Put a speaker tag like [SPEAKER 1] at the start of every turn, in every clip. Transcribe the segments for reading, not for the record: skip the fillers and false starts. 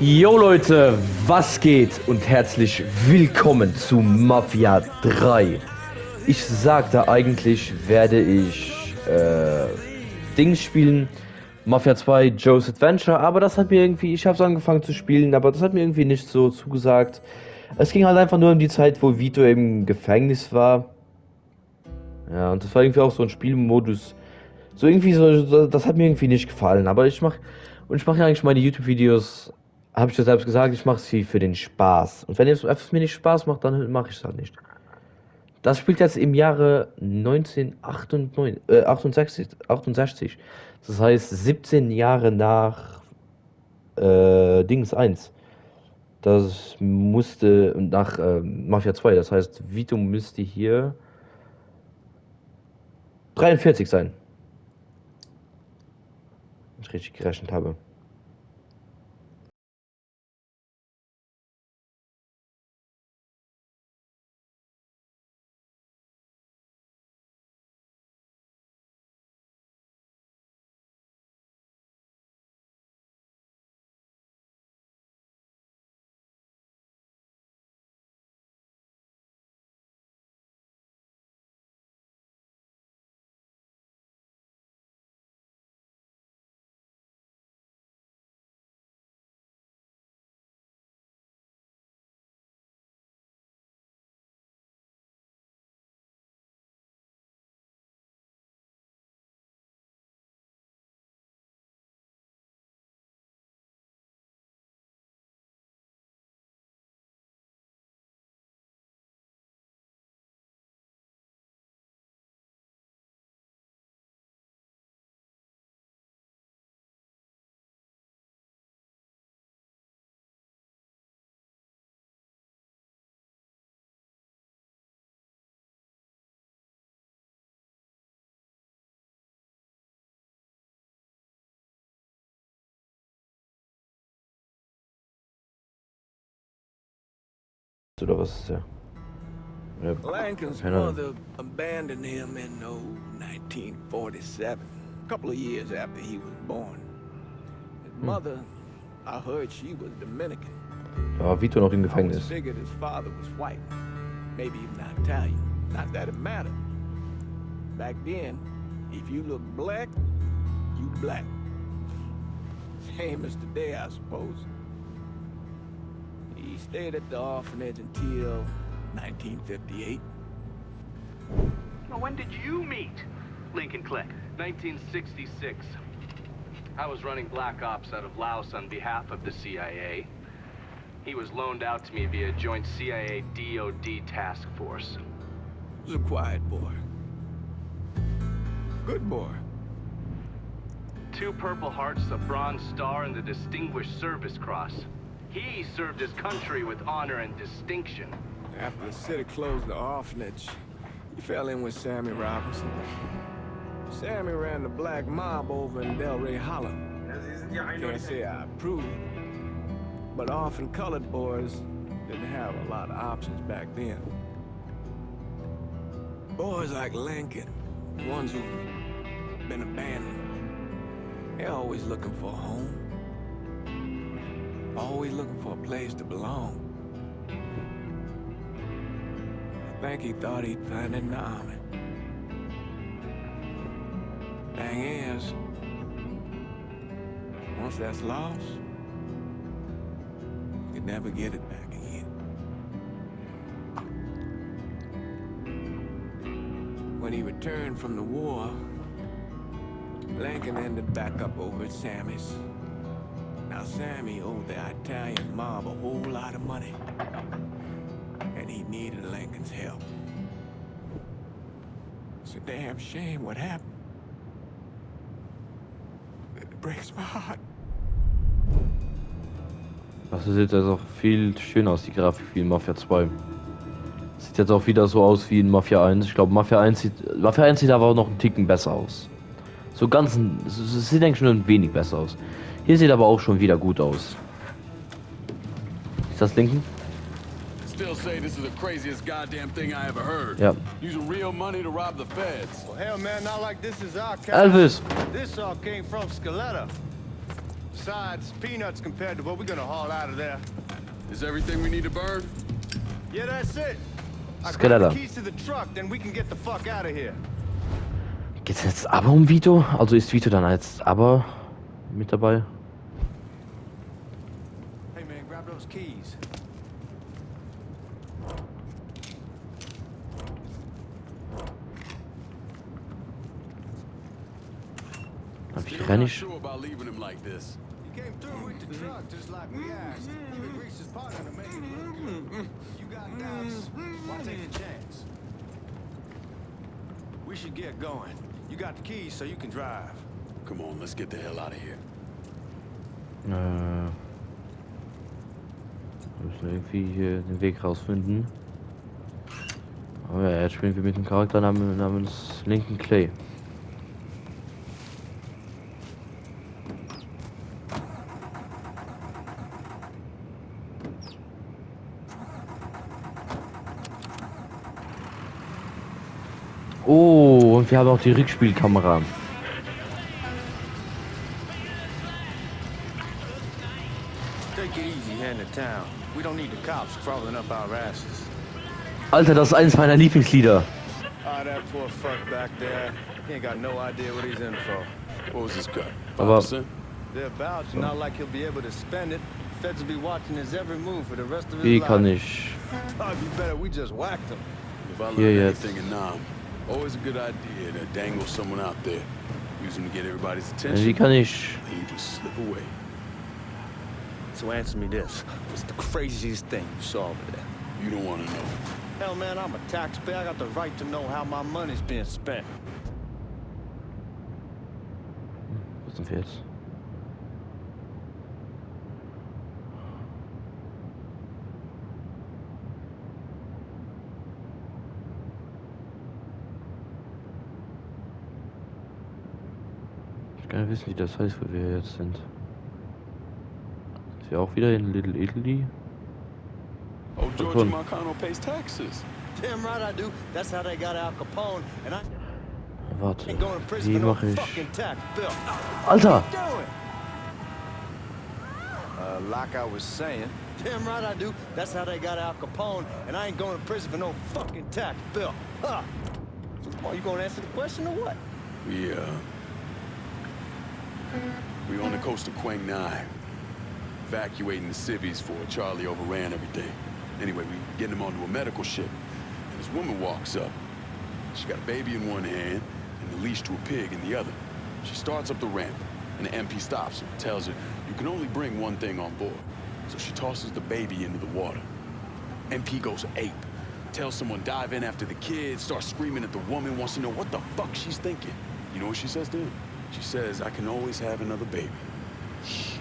[SPEAKER 1] Jo Leute, was geht und herzlich willkommen zu Mafia 3. Ich sagte eigentlich werde ich Dings spielen, Mafia 2 Joe's Adventure, aber das hat mir irgendwie, ich habe es angefangen zu spielen, aber das hat mir irgendwie nicht so zugesagt. Es ging halt einfach nur um die Zeit, wo Vito im Gefängnis war. Ja, und das war irgendwie auch so ein Spielmodus. So irgendwie das hat mir irgendwie nicht gefallen. Aber ich mache ja eigentlich meine YouTube-Videos, habe ich ja selbst gesagt, ich mache sie für den Spaß. Und wenn es mir nicht Spaß macht, dann mache ich es halt nicht. Das spielt jetzt im Jahre 1968. Das heißt 17 Jahre nach Dings 1. Das musste nach Mafia 2. Das heißt, Vito müsste hier 43 sein, wenn ich richtig gerechnet habe. Oder was ist der? Ja,
[SPEAKER 2] Lankin's
[SPEAKER 1] keine Ahnung.
[SPEAKER 2] mother abandoned him in 1947, a couple of years after he was born. His mother, I heard she was Dominican.
[SPEAKER 1] Da war Vito noch im
[SPEAKER 2] I always
[SPEAKER 1] Gefängnis.
[SPEAKER 2] figured his father was white, maybe even Italian. Not that it mattered. Back then, if you look black, you black. Same as today, I suppose. He stayed at the orphanage until 1958.
[SPEAKER 3] Well, when did you meet Lincoln Click?
[SPEAKER 4] 1966. I was running Black Ops out of Laos on behalf of the CIA. He was loaned out to me via joint CIA-DOD task force.
[SPEAKER 2] He was a quiet boy. Good boy.
[SPEAKER 4] 2 Purple Hearts, a Bronze Star, and the Distinguished Service Cross. He served his country with honor and distinction.
[SPEAKER 2] After the city closed the orphanage, he fell in with Sammy Robinson. Sammy ran the black mob over in Delray Hollow. Can't say I approved, but orphan colored boys didn't have a lot of options back then. Boys like Lincoln, ones who've been abandoned, they're always looking for a home. Always looking for a place to belong. I think he thought he'd find it in the army. Thing is, once that's lost, you can never get it back again. When he returned from the war, Lincoln ended back up over at Sammy's. Now Sammy owed the Italian mob a whole lot of money, and he needed Lincoln's help. It's a damn shame what happened. It breaks my heart.
[SPEAKER 1] Das sieht jetzt auch viel schöner aus, die Grafik, wie in Mafia 2. Sieht jetzt auch wieder so aus wie in Mafia 1. Ich glaube, Mafia 1 sieht aber auch noch einen Ticken besser aus. Es sieht eigentlich nur ein wenig besser aus. Hier sieht aber auch schon wieder gut aus. Ist das Lincoln?
[SPEAKER 5] Still say this is the craziest goddamn thing I ever heard.
[SPEAKER 1] Ja.
[SPEAKER 5] Using real money to rob the feds.
[SPEAKER 6] Well, hell, man, not like this is our case.
[SPEAKER 1] Elvis!
[SPEAKER 6] This all came from Scaletta. Besides, peanuts compared to what we're gonna haul out of there.
[SPEAKER 5] Is everything we need to burn?
[SPEAKER 6] Yeah, that's it. I grab
[SPEAKER 1] Skeletter.
[SPEAKER 6] the keys to the truck, then we can get the fuck out of here.
[SPEAKER 1] Geht's jetzt aber um Vito? Also ist Vito dann als aber mit dabei?
[SPEAKER 6] Hey man, grab those keys.
[SPEAKER 1] Ich
[SPEAKER 5] I'm
[SPEAKER 1] renn
[SPEAKER 5] not
[SPEAKER 1] nicht.
[SPEAKER 5] sure about leaving him like this.
[SPEAKER 6] He came through with the truck just like we asked. Even Grease's partner to make it look good. If you got doubts, why take a chance? We should get going. You got the keys so you can drive.
[SPEAKER 5] Come on, let's get the hell out of here.
[SPEAKER 1] Wir müssen irgendwie hier den Weg rausfinden. Aber ja, jetzt spielen wir mit dem Charakter namens Lincoln Clay. Oh, und wir haben auch die Rückspielkamera.
[SPEAKER 6] Take it easy heading to town. We don't need the cops crawling up our asses.
[SPEAKER 1] Alter, das ist eines meiner Lieblingslieder.
[SPEAKER 6] Ah, that poor fuck back there. He ain't got no idea what he's in for.
[SPEAKER 5] What was his cut?
[SPEAKER 1] Aber
[SPEAKER 5] 5%?
[SPEAKER 6] Thereabouts, not like he'll be able to spend it. Feds will be watching his every move for the rest of his
[SPEAKER 1] Wie
[SPEAKER 6] life.
[SPEAKER 1] kann ich...
[SPEAKER 6] Oh, you better we just whacked him.
[SPEAKER 5] If I learned
[SPEAKER 1] Hier jetzt.
[SPEAKER 5] anything in Nam, always a good idea to dangle someone out there. Use them to get everybody's attention.
[SPEAKER 1] Wie kann ich...
[SPEAKER 5] Then you just slip away.
[SPEAKER 6] So answer me this. What's the craziest thing you saw over there?
[SPEAKER 5] You don't want to know.
[SPEAKER 6] Hell, man, I'm a taxpayer. I got the right to know how my money's being spent.
[SPEAKER 1] Wo sind wir jetzt? Ich will gar nicht wissen, wie das heißt, wo wir jetzt sind. Ist ja auch wieder in Little Italy?
[SPEAKER 5] Oh, Georgie
[SPEAKER 1] Cool.
[SPEAKER 5] Marcano pays taxes.
[SPEAKER 6] Damn right I do. That's how they got Al Capone, and I
[SPEAKER 1] Warte,
[SPEAKER 6] ain't going to prison
[SPEAKER 1] wie
[SPEAKER 6] for no
[SPEAKER 1] mache ich...
[SPEAKER 6] fucking tax bill.
[SPEAKER 1] Alter!
[SPEAKER 6] What are you doing? Like I was saying. Damn right I do. That's how they got Al Capone, and I ain't going to prison for no fucking tax bill. Huh? Well, you gonna answer the question or what?
[SPEAKER 5] We on the coast of Quang Nai, evacuating the civvies for Charlie overran everything. Anyway, we getting him onto a medical ship, and this woman walks up. She got a baby in one hand and the leash to a pig in the other. She starts up the ramp, and the MP stops her, tells her, you can only bring one thing on board. So she tosses the baby into the water. MP goes ape, tells someone dive in after the kid, starts screaming at the woman, wants to know what the fuck she's thinking. You know what she says to him? She says, I can always have another baby.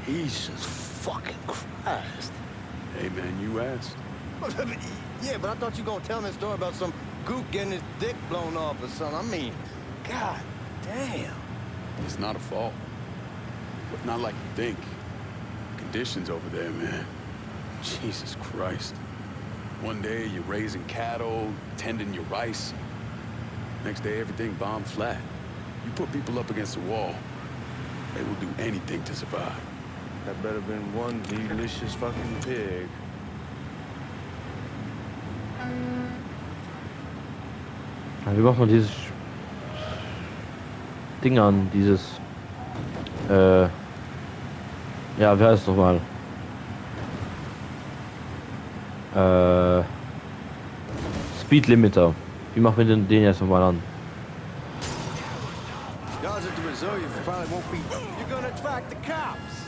[SPEAKER 6] Jesus fucking Christ.
[SPEAKER 5] Hey man, you asked.
[SPEAKER 6] Yeah, but I thought you gonna tell me a story about some gook getting his dick blown off or something. I mean, god damn.
[SPEAKER 5] It's not a fault. But not like you think. Conditions over there, man. Jesus Christ. One day you're raising cattle, tending your rice. Next day everything bombed flat. You put people up against the wall, they will do anything to survive.
[SPEAKER 6] That better been one delicious fucking pig.
[SPEAKER 1] Wie macht man dieses Ding an? Dieses... Ja, wer ist nochmal? Speed Limiter. Wie machen wir denn den jetzt nochmal an?
[SPEAKER 6] Guards at the Reserve probably won't be. You're gonna attract the cops.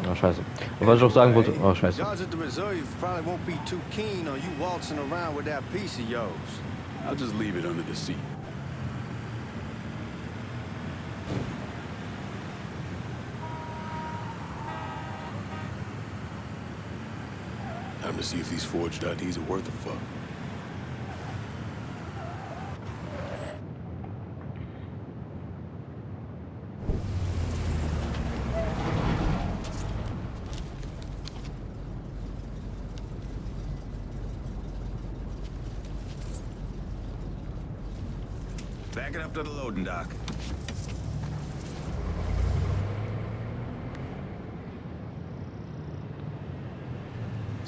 [SPEAKER 1] Ah, scheiße. Und was ich auch sagen wollte... Oh, scheiße.
[SPEAKER 6] Guards at the Reserve probably won't be too keen on you waltzing around with that piece of yours.
[SPEAKER 5] I'll just leave it under the seat. Time to see if these forged IDs are worth a fuck.
[SPEAKER 6] Back it up to the loading dock.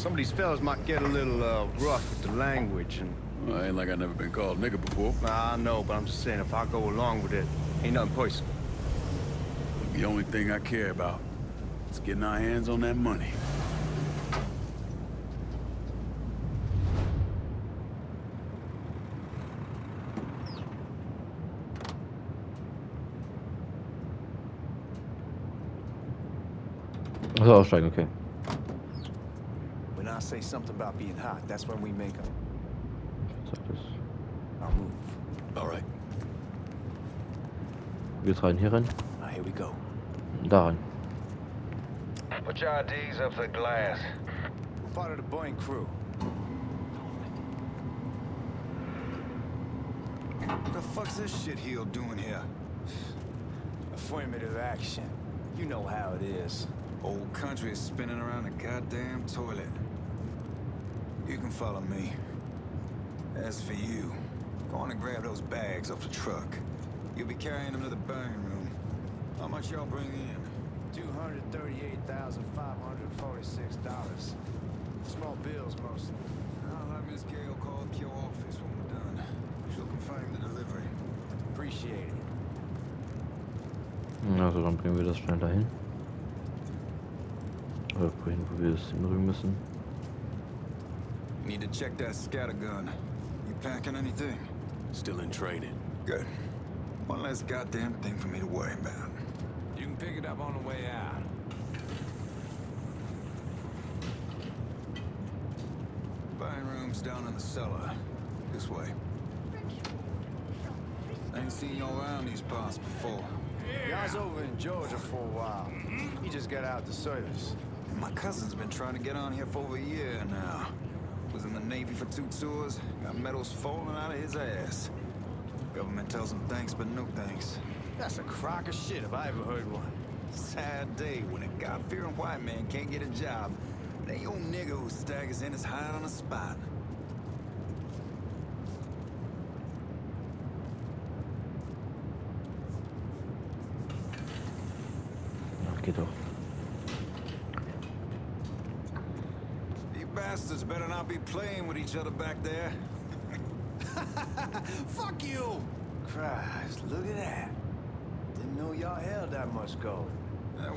[SPEAKER 6] Some of these fellas might get a little rough with the language and...
[SPEAKER 5] Well, ain't like I never been called nigga before.
[SPEAKER 6] Nah, I know, but I'm just saying if I go along with it, ain't nothing personal.
[SPEAKER 5] The only thing I care about is getting our hands on that money.
[SPEAKER 1] Also aussteigen, okay.
[SPEAKER 6] When I say something about being hot, that's when we make them.
[SPEAKER 1] Sagt es.
[SPEAKER 6] I'll move.
[SPEAKER 5] All right.
[SPEAKER 1] Wir rein hier rein.
[SPEAKER 6] Now, here we go.
[SPEAKER 1] Da rein.
[SPEAKER 7] Put your IDs up for the glass.
[SPEAKER 6] We're part of the Boeing crew. What the fuck's this shitheel doing here? Affirmative action. You know how it is.
[SPEAKER 8] Old country is spinning around a goddamn toilet. You can follow me. As for you, go on and grab those bags off the truck. You'll be carrying them to the burning room. How much y'all bring in?
[SPEAKER 6] $238,546. Small bills, mostly.
[SPEAKER 8] I'll have Miss Gale call up your office when we're done. She'll confirm the delivery.
[SPEAKER 6] Appreciate it.
[SPEAKER 1] Also dann bringen wir das schnell dahin. Oder wohin, wo wir es hinbringen müssen.
[SPEAKER 8] Need to check that scattergun. You packing anything?
[SPEAKER 5] Still in training.
[SPEAKER 8] Good. One less goddamn thing for me to worry about.
[SPEAKER 6] You can pick it up on the way out.
[SPEAKER 8] Buying rooms down in the cellar. This way. I ain't seen y'all around these parts before.
[SPEAKER 6] I was over in Georgia for a while. He just got out the service.
[SPEAKER 8] And my cousin's been trying to get on here for over a year now. Was in the Navy for 2 tours, got medals falling out of his ass. Government tells him thanks, but no thanks.
[SPEAKER 6] That's a crock of shit if I ever heard one.
[SPEAKER 8] Sad day when a God-fearing white man can't get a job. They old nigga who staggers in his hide on the spot.
[SPEAKER 1] Ach, geht doch.
[SPEAKER 8] You bastards better not be playing with each other back there.
[SPEAKER 6] Fuck you! Christ, look at that. Didn't know y'all held that much gold.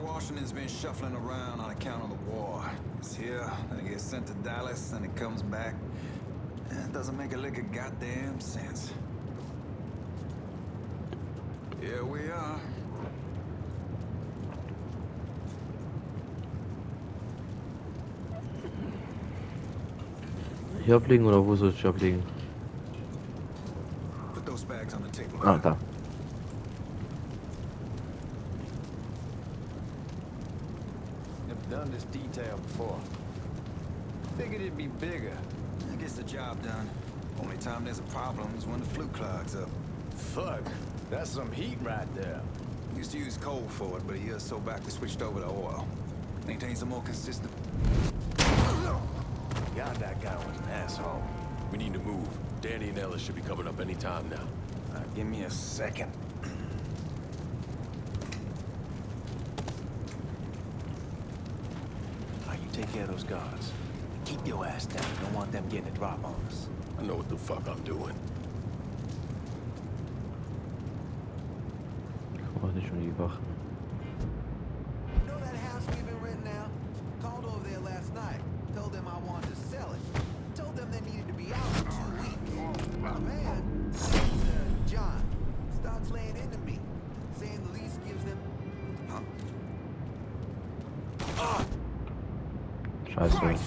[SPEAKER 8] Washington's been shuffling around on account of the war. It's here, then it gets sent to Dallas, then it comes back. It doesn't make a lick of goddamn sense. Here we are.
[SPEAKER 1] Hier ablegen oder wo soll ich ablegen?
[SPEAKER 8] Put those bags on the table.
[SPEAKER 1] Ah, da.
[SPEAKER 6] Never done this detail before. Figured it'd be bigger.
[SPEAKER 8] It gets the job done. Only time there's a problem is when the flue clogs up.
[SPEAKER 6] Fuck, that's some heat right there.
[SPEAKER 8] Used to use coal for it, but a year or so back we switched over to oil. Maintains a more consistent...
[SPEAKER 6] God, that guy was an asshole.
[SPEAKER 5] We need to move. Danny and Ellis should be coming up any time now.
[SPEAKER 6] Give me a second. You take care of those guards. Keep your ass down. Don't want them getting a drop on us.
[SPEAKER 5] I know what the fuck I'm doing.
[SPEAKER 1] Ich brauche nicht schon die Wachen.
[SPEAKER 9] You know that house we've been renting out? Called over there last night. Told them I wanted to sell it. Told them they needed to be out in 2 weeks. My man, John, starts laying into me, saying the lease gives them...
[SPEAKER 1] Scheiße.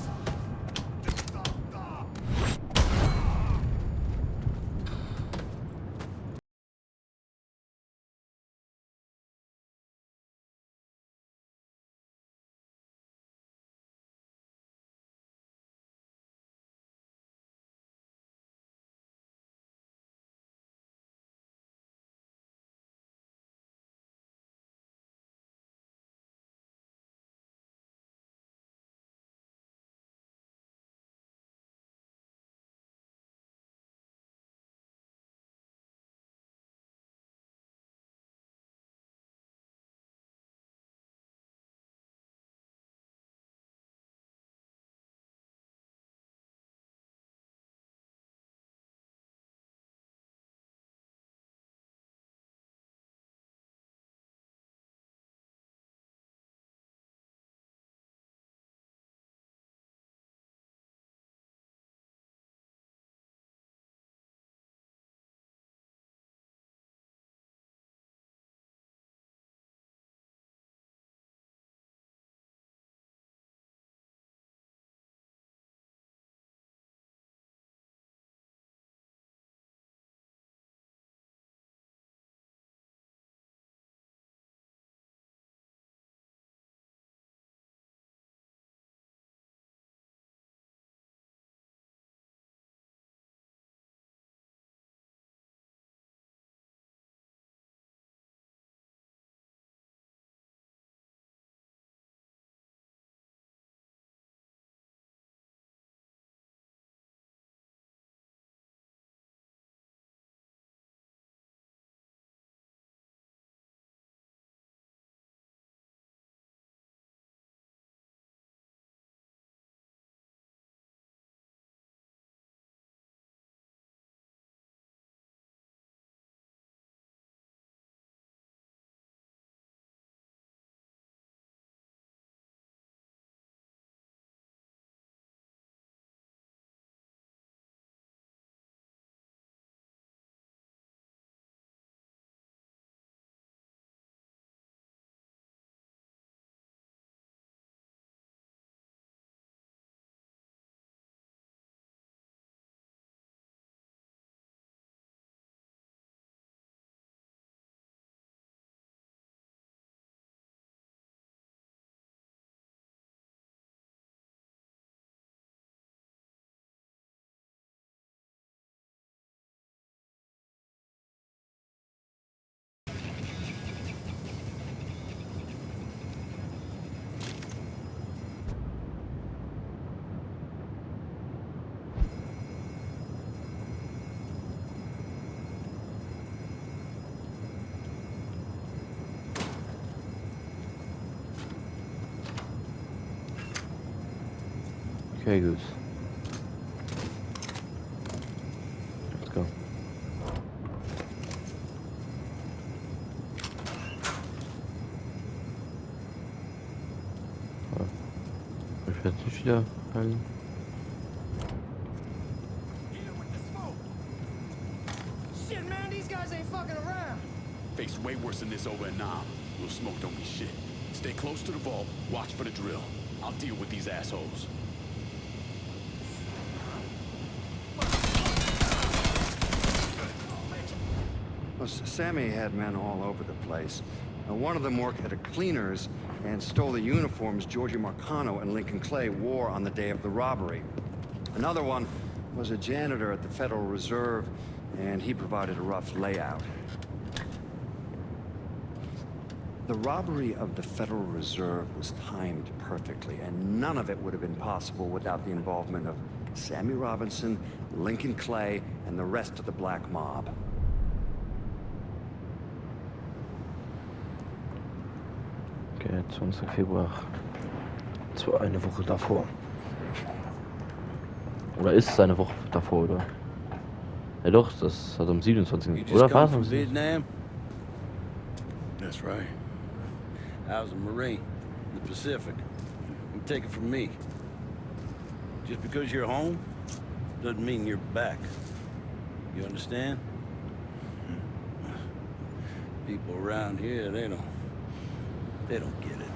[SPEAKER 1] Okay, gut. Let's go. Ich werde nicht wieder heilen.
[SPEAKER 6] Shit, man, these guys ain't fucking around.
[SPEAKER 5] Face way worse than this over in Nam. Little smoke don't be shit. Stay close to the vault, watch for the drill. I'll deal with these assholes.
[SPEAKER 10] Well, Sammy had men all over the place. One of them worked at a cleaner's and stole the uniforms Georgie Marcano and Lincoln Clay wore on the day of the robbery. Another one was a janitor at the Federal Reserve, and he provided a rough layout. The robbery of the Federal Reserve was timed perfectly, and none of it would have been possible without the involvement of Sammy Robinson, Lincoln Clay, and the rest of the Black Mob.
[SPEAKER 1] Okay, 20. Februar. Das war eine Woche davor. Oder ist es eine Woche davor, oder? Ja doch, das hat am 27. Oder war es am 27.
[SPEAKER 11] Vietnam?
[SPEAKER 5] That's right.
[SPEAKER 11] I was a Marine in the Pacific. You take it from me. Just because you're home doesn't mean you're back. You understand? People around here, they don't get it.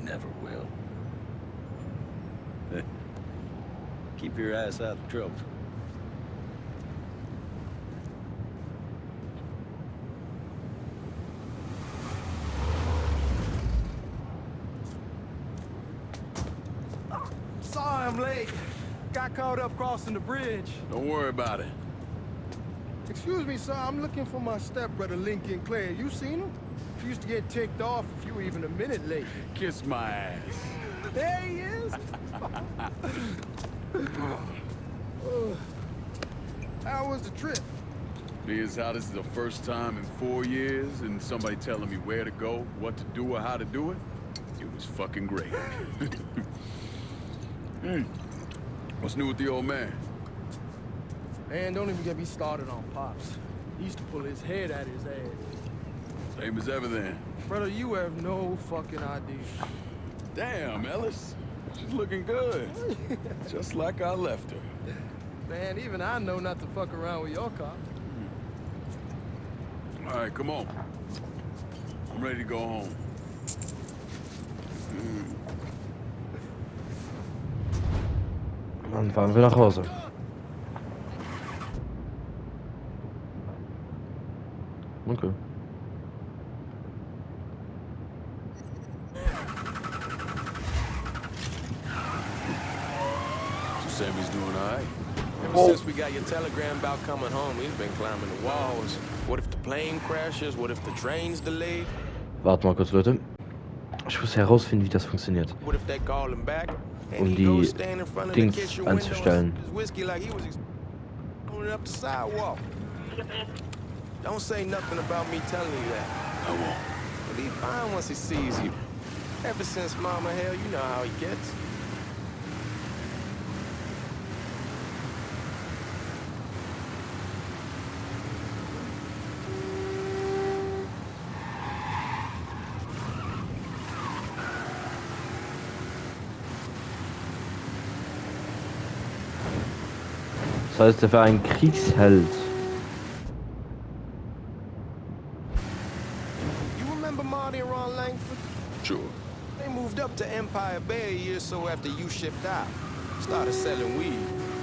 [SPEAKER 11] Never will. Keep your ass out of trouble.
[SPEAKER 6] Sorry I'm late. Got caught up crossing the bridge.
[SPEAKER 5] Don't worry about it.
[SPEAKER 12] Excuse me, sir. I'm looking for my stepbrother, Lincoln Clay. You seen him? He used to get ticked off if you were even a minute late.
[SPEAKER 5] Kiss my ass.
[SPEAKER 12] There he is. How was the trip?
[SPEAKER 5] Being as how this is the first time in 4 years and somebody telling me where to go, what to do, or how to do it, it was fucking great. What's new with the old man?
[SPEAKER 12] Man, don't even get me started on Pops. He used to pull his head out his ass.
[SPEAKER 5] Same as ever then.
[SPEAKER 12] Brother, you have no fucking idea.
[SPEAKER 5] Damn, Ellis. She's looking good. Just like I left her.
[SPEAKER 12] Man, even I know not to fuck around with your car.
[SPEAKER 5] All right, come on. I'm ready to go home.
[SPEAKER 1] Dann fahren wir nach Hause. Okay.
[SPEAKER 2] So Sammy's doing all right? Ever since we got your telegram about coming home, he's been climbing the walls. What if the plane crashes? What if the train's delayed?
[SPEAKER 1] Warte mal kurz, Leute. Ich muss herausfinden, wie das funktioniert.
[SPEAKER 2] What if they call him back?
[SPEAKER 1] Um die Dings einzustellen.
[SPEAKER 2] Up the sidewalk. Don't say nothing about me telling you that.
[SPEAKER 5] I won't.
[SPEAKER 2] But he's fine once he sees you. Ever since Mama, hell, you know how he gets.
[SPEAKER 1] Das heißt, er war ein Kriegsheld.
[SPEAKER 2] You remember Marty and Ron Langford?
[SPEAKER 5] Sure.
[SPEAKER 2] They moved up to Empire Bay a year or so after you shipped out. Started selling weed.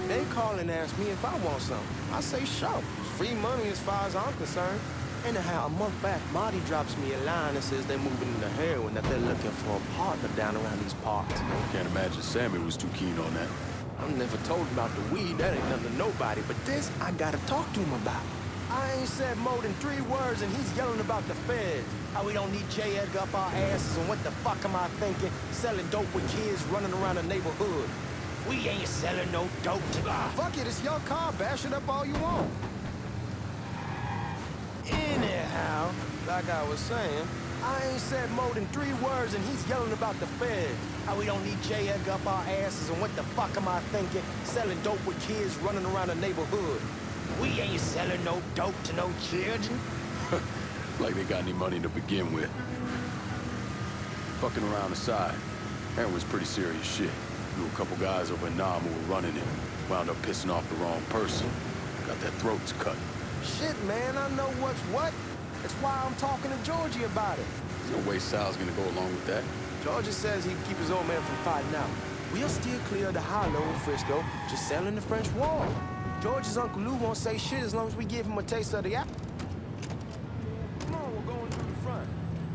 [SPEAKER 2] They call and ask me if I want some. I say sure. It's free money as far as I'm concerned. Anyhow, a month back, Marty drops me a line that says they're moving into heroin, that they're looking for a partner down around these parts.
[SPEAKER 5] Can't imagine Sammy was too keen on that.
[SPEAKER 2] I'm never told him about the weed, that ain't nothing to nobody, but this I gotta talk to him about. I ain't said more than 3 words and he's yelling about the feds. How we don't need J. Edgar up our asses, and what the fuck am I thinking? Selling dope with kids running around the neighborhood. We ain't selling no dope to fuck it, it's your car, bash it up all you want. Anyhow, like I was saying,
[SPEAKER 6] I ain't said more than 3 words and he's yelling about the feds. How we don't need J. Edgar up our asses and what the fuck am I thinking? Selling dope with kids running around the neighborhood. We ain't selling no dope to no children.
[SPEAKER 5] Like they got any money to begin with. Fucking around aside, heroin's pretty serious shit. Knew a couple guys over in Nam who were running it. Wound up pissing off the wrong person. Got their throats cut.
[SPEAKER 6] Shit, man, I know what's what. That's why I'm talking to Georgie about it.
[SPEAKER 5] There's no way Sal's gonna go along with that.
[SPEAKER 6] Georgie says he'd keep his old man from fighting out. We'll still clear the hollow in Frisco, just selling the French Wall. George's Uncle Lou won't say shit as long as we give him a taste of the apple. Come on, we're going through the front.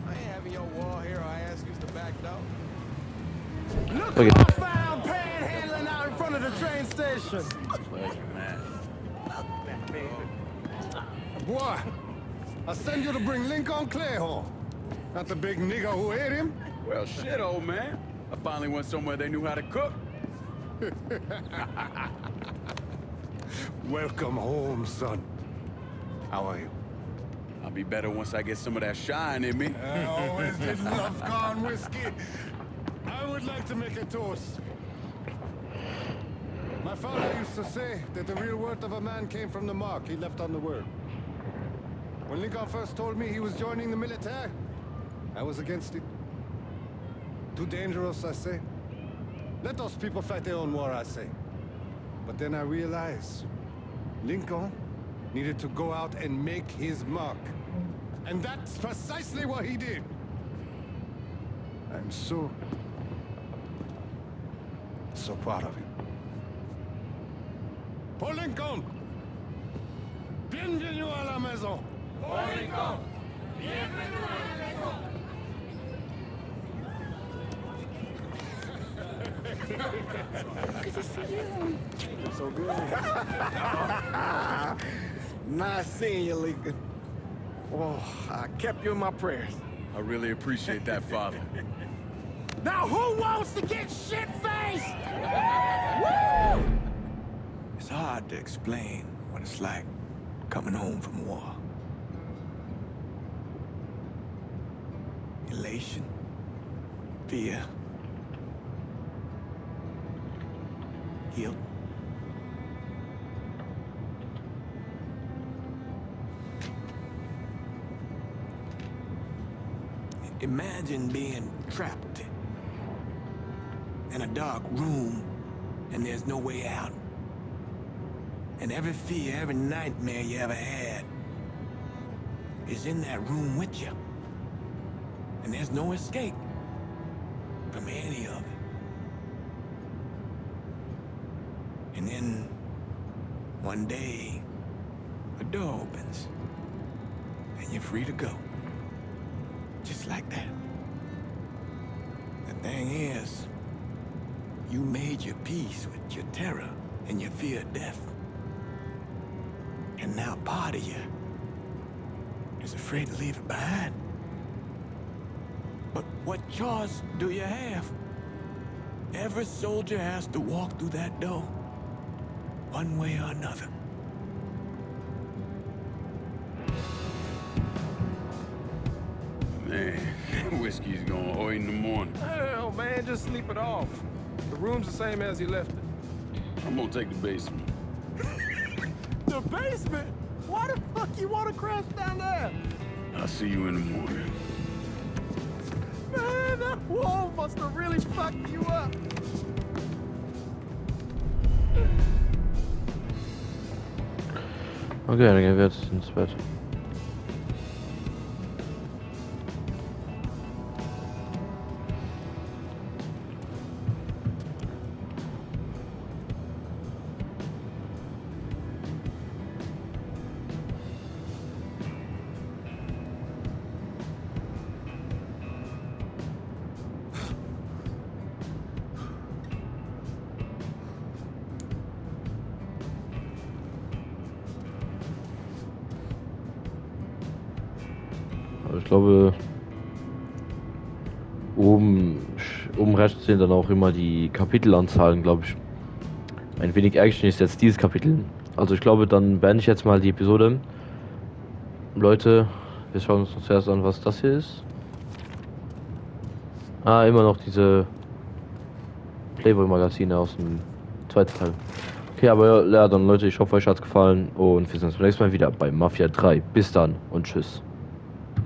[SPEAKER 6] I ain't having your wall here, I ask you's the back door. Look
[SPEAKER 1] Okay.
[SPEAKER 6] who I found panhandling out in front of the train station.
[SPEAKER 11] Pleasure, man.
[SPEAKER 12] Boy, I send you to bring Lincoln Clay home. Not the big nigga who ate him.
[SPEAKER 5] Well, shit, old man. I finally went somewhere they knew how to cook.
[SPEAKER 12] Welcome home, son. How are you?
[SPEAKER 5] I'll be better once I get some of that shine in me.
[SPEAKER 12] I always did love corn whiskey. I would like to make a toast. My father used to say that the real worth of a man came from the mark he left on the world. When Lincoln first told me he was joining the military, I was against it. Too dangerous, I say. Let those people fight their own war, I say. But then I realized Lincoln needed to go out and make his mark. And that's precisely what he did. I'm so proud of him. Paul Lincoln! Bienvenue à la maison! Paul Lincoln! Bienvenue à la maison!
[SPEAKER 6] Good to see you. So good. Nice seeing you, Lincoln. Oh, I kept you in my prayers.
[SPEAKER 5] I really appreciate that, Father.
[SPEAKER 6] Now who wants to get shit-faced? Woo! It's hard to explain what it's like coming home from war. Elation, fear, guilt. Imagine being trapped in a dark room and there's no way out. And every fear, every nightmare you ever had is in that room with you. And there's no escape from any of it. And then one day, a door opens and you're free to go. Just like that. The thing is, you made your peace with your terror and your fear of death. And now part of you is afraid to leave it behind. But what choice do you have? Every soldier has to walk through that door, one way or another.
[SPEAKER 5] Man, whiskey's going oi in the morning.
[SPEAKER 2] Hell, man, just sleep it off. The room's the same as you left it.
[SPEAKER 5] I'm gonna take the basement.
[SPEAKER 2] The basement? Why the fuck you want to crash down there?
[SPEAKER 5] I'll see you in the morning.
[SPEAKER 2] Man, that wall must have really fucked you up.
[SPEAKER 1] Okay, dann gehen wir jetzt ins Bett. Ich glaube, oben rechts sind dann auch immer die Kapitelanzahlen, glaube ich. Ein wenig Action ist jetzt dieses Kapitel. Also ich glaube, dann beende ich jetzt mal die Episode. Leute, wir schauen uns zuerst an, was das hier ist. Ah, immer noch diese Playboy-Magazine aus dem zweiten Teil. Okay, aber ja, dann Leute, ich hoffe, euch hat's gefallen und wir sehen uns beim nächsten Mal wieder bei Mafia 3. Bis dann und tschüss.